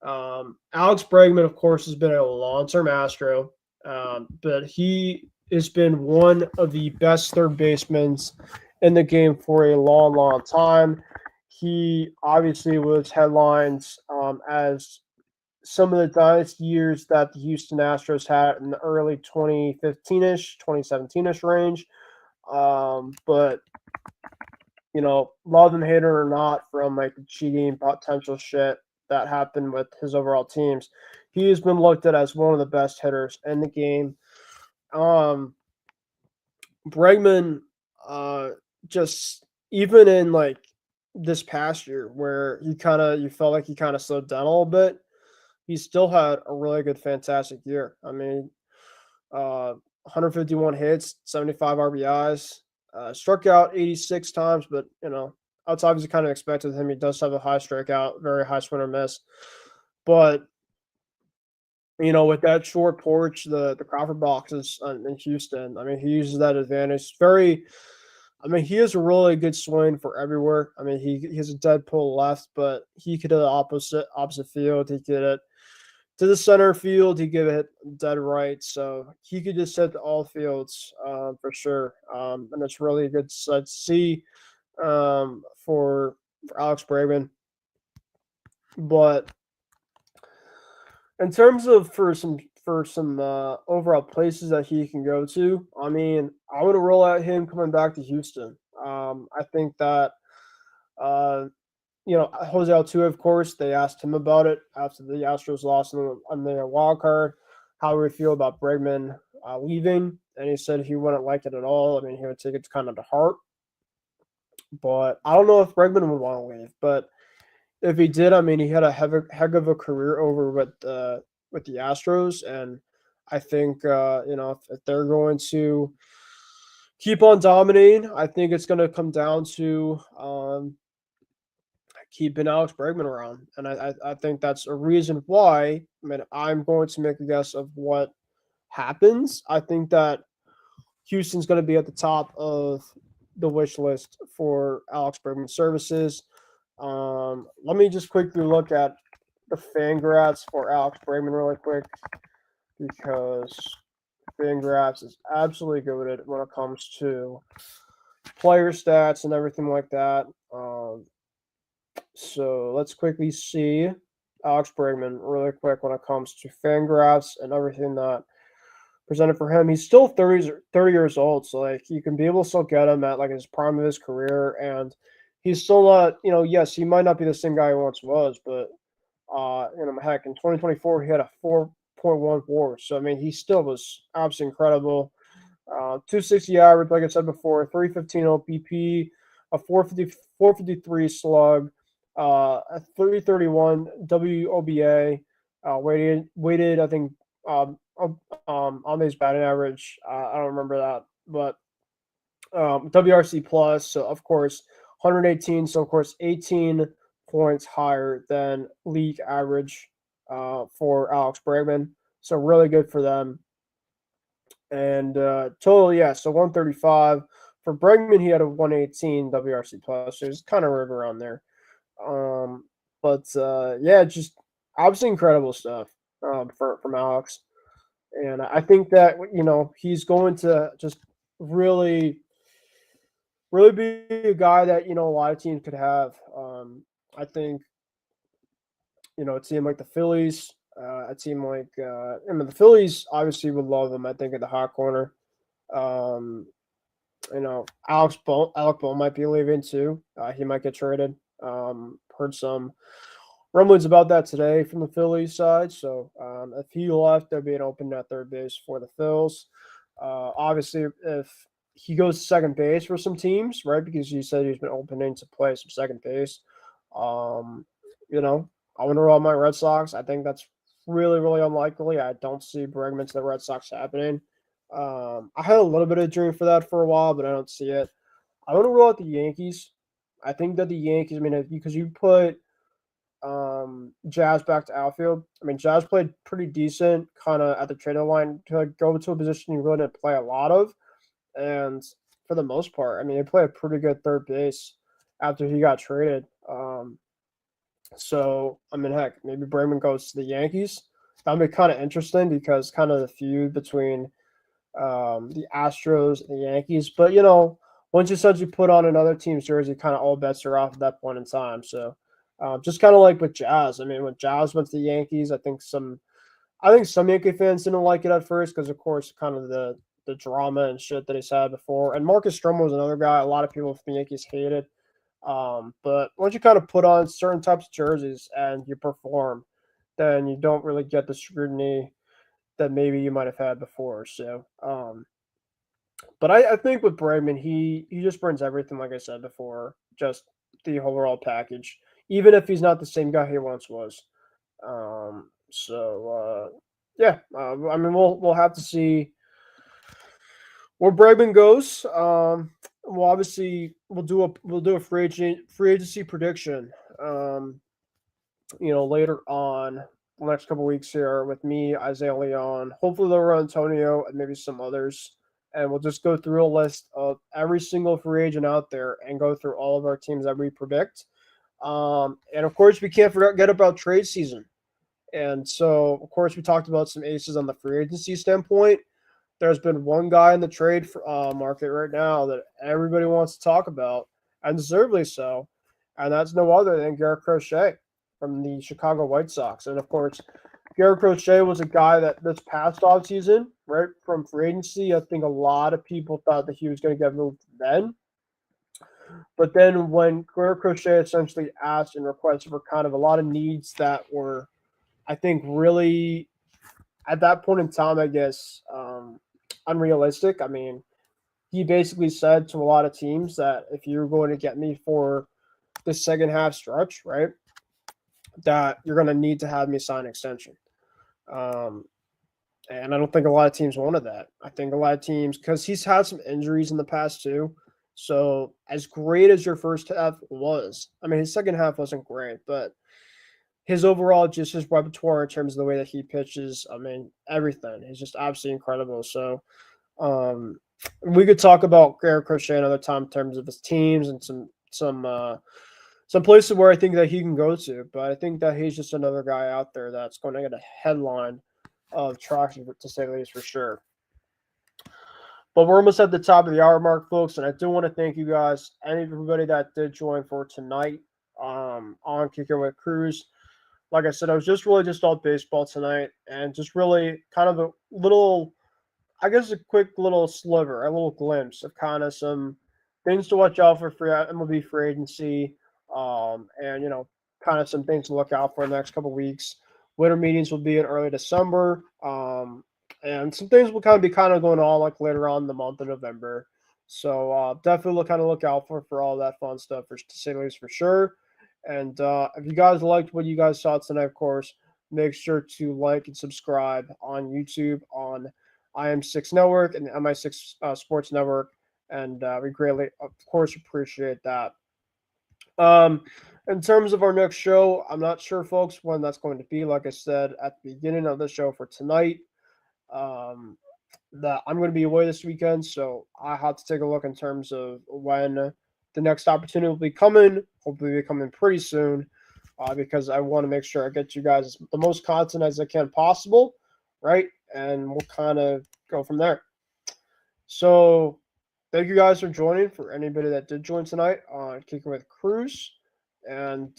Alex Bregman, of course, has been a long-term Astro, but he has been one of the best third basemen in the game for a long, long time. He obviously was headlines as some of the dynasty years that the Houston Astros had in the early 2015-ish, 2017-ish range. But, you know, love him, hate him or not, from like the cheating potential shit that happened with his overall teams, he has been looked at as one of the best hitters in the game. Bregman, just even in like this past year where you felt like he kind of slowed down a little bit, he still had a really good, fantastic year. I mean, 151 hits, 75 RBIs, struck out 86 times, but you know, that's obviously kind of expected with him. He does have a high strikeout, very high swing or miss, but you know, with that short porch, the Crawford boxes in Houston, I mean, he uses that advantage. He has a really good swing for everywhere. I mean, he has a dead pull left, but he could hit the opposite field. He could hit to the center field. He could hit dead right. So he could just hit all fields for sure. And it's really a good sight to see for Alex Bregman. But in terms of for some overall places that he can go to, I mean, I would roll out him coming back to Houston. I think that, you know, Jose Altuve, of course, they asked him about it after the Astros lost on their wild card, how he would feel about Bregman leaving, and he said he wouldn't like it at all. I mean, he would take it kind of to heart. But I don't know if Bregman would want to leave, but if he did, I mean, he had a heck of a career over with the Astros, and I think you know, if they're going to keep on dominating, I think it's going to come down to keeping Alex Bregman around, and I think that's a reason why. I mean, I'm going to make a guess of what happens. I think that Houston's going to be at the top of the wish list for Alex Bregman services. Let me just quickly look at the Fangraphs for Alex Bregman really quick, because Fangraphs is absolutely good at it when it comes to player stats and everything like that. So let's quickly see Alex Bregman really quick when it comes to Fangraphs and everything that presented for him. He's still 30 years old, so like you can be able to still get him at like his prime of his career, and he's still not, you know, yes, he might not be the same guy he once was, but you know, heck, in 2024 he had a 4.1 WAR. So I mean, he still was absolutely incredible. 260 average, like I said before, 315 OPP, a 453 slug, a 331 WOBA, weighted I think on his batting average. I don't remember that, but WRC plus. So of course 118. So of course 18 points higher than league average for Alex Bregman. So really good for them. And total, yeah, so 135. For Bregman, he had a 118 WRC plus. So it's kind of right around there. But yeah, just obviously incredible stuff. from Alex. And I think that, he's going to just really, really be a guy that, a lot of teams could have. I think, a team like the Phillies, a team like, the Phillies obviously would love him, I think, at the hot corner. Um, Alec Bohm might be leaving too. He might get traded. Heard some rumblings about that today from the Phillies side. So if he left, there'd be an open at third base for the Phils. Obviously, if he goes to second base for some teams, right? Because he said he's been opening to play some second base. Um, I wonder about my Red Sox. I think that's really, really unlikely. I don't see Bregman to the Red Sox happening. I had a little bit of a dream for that for a while, but I don't see it. I want to roll out the Yankees. I think that the Yankees, because you put Jazz back to outfield. Jazz played pretty decent kind of at the trade line to go to a position you really didn't play a lot of. And for the most part, they play a pretty good third base after he got traded. So, heck, maybe Bregman goes to the Yankees. That'd be kind of interesting because kind of the feud between the Astros and the Yankees. But, once you essentially put on another team's jersey, kind of all bets are off at that point in time. So, just kind of like with Jazz. When Jazz went to the Yankees, I think some Yankee fans didn't like it at first because, of course, kind of the drama and shit that he's had before. And Marcus Stroman was another guy a lot of people from the Yankees hated. But once you kind of put on certain types of jerseys and you perform, then you don't really get the scrutiny that maybe you might have had before. So, but I think with Bregman, he just brings everything, like I said before, just the overall package, even if he's not the same guy he once was. Yeah, we'll have to see where Bregman goes. We'll do a free agency prediction. Later on the next couple weeks here with me, Isaiah Leon, hopefully Laura Antonio, and maybe some others. And we'll just go through a list of every single free agent out there and go through all of our teams that we predict. And of course, we can't forget about trade season. And so, of course, we talked about some aces on the free agency standpoint. There's been one guy in the trade market right now that everybody wants to talk about, and deservedly so. And that's no other than Garrett Crochet from the Chicago White Sox. And of course, Garrett Crochet was a guy that this past offseason, right, from free agency, I think a lot of people thought that he was going to get moved then. But then when Garrett Crochet essentially asked and requested for kind of a lot of needs that were, I think, really at that point in time, I guess, unrealistic. He basically said to a lot of teams that if you're going to get me for the second half stretch, right, that you're going to need to have me sign an extension. And I don't think a lot of teams wanted that. I think a lot of teams, because he's had some injuries in the past too. So as great as your first half was, his second half wasn't great, but his overall, just his repertoire in terms of the way that he pitches, everything is just absolutely incredible. So we could talk about Garrett Crochet another time in terms of his teams and some places where I think that he can go to. But I think that he's just another guy out there that's going to get a headline of traction, to say the least, for sure. But we're almost at the top of the hour mark, folks, and I do want to thank you guys, everybody that did join for tonight on Kicking with Kruse. Like I said, I was just all baseball tonight, and just really kind of a little, I guess, a quick little sliver, a little glimpse of kind of some things to watch out for MLB free agency, and kind of some things to look out for in the next couple of weeks. Winter meetings will be in early December, and some things will be going on like later on in the month of November. So definitely look out for all that fun stuff, to say the least, for sure. And if you guys liked what you guys saw tonight, of course, make sure to like and subscribe on YouTube, on IM6 Network and the MI6 Sports Network. And we greatly, of course, appreciate that. In terms of our next show, I'm not sure, folks, when that's going to be. Like I said at the beginning of the show for tonight, that I'm going to be away this weekend, so I have to take a look in terms of when the next opportunity will be coming. Hopefully, be coming pretty soon. because I want to make sure I get you guys the most content as I can possible, right? And we'll kind of go from there. So thank you guys for joining. For anybody that did join tonight on Kicking with Kruse. And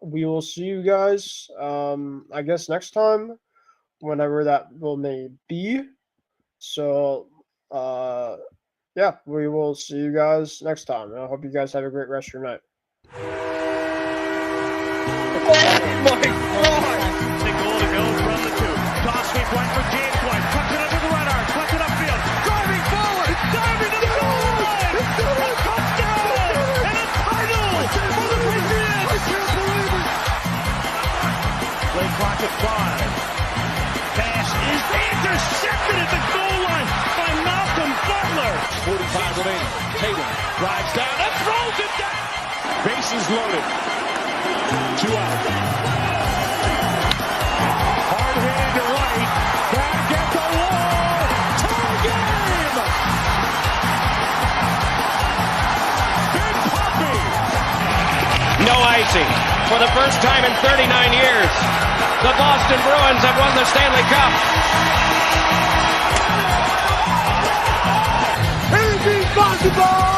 we will see you guys, I guess, next time, whenever that may be. So, yeah, we will see you guys next time. And I hope you guys have a great rest of your night.
Oh, my God. The goal to go from the 2. Toss sweep one for James White. Cuts it under the right arm. Cuts it upfield. Driving forward. Diving to the goal line. A touchdown. And a title for the Patriots. I can't believe it. Play clock at 5. Pass is intercepted at the goal line by Malcolm Butler.
45 remaining. Tatum drives down and throws it down. Bases loaded. 2 out. Hard hitting to right. Back at the wall. Tie game. Big Poppy.
No icing. For the first time in 39 years, the Boston Bruins have won the Stanley Cup.
Anything's possible.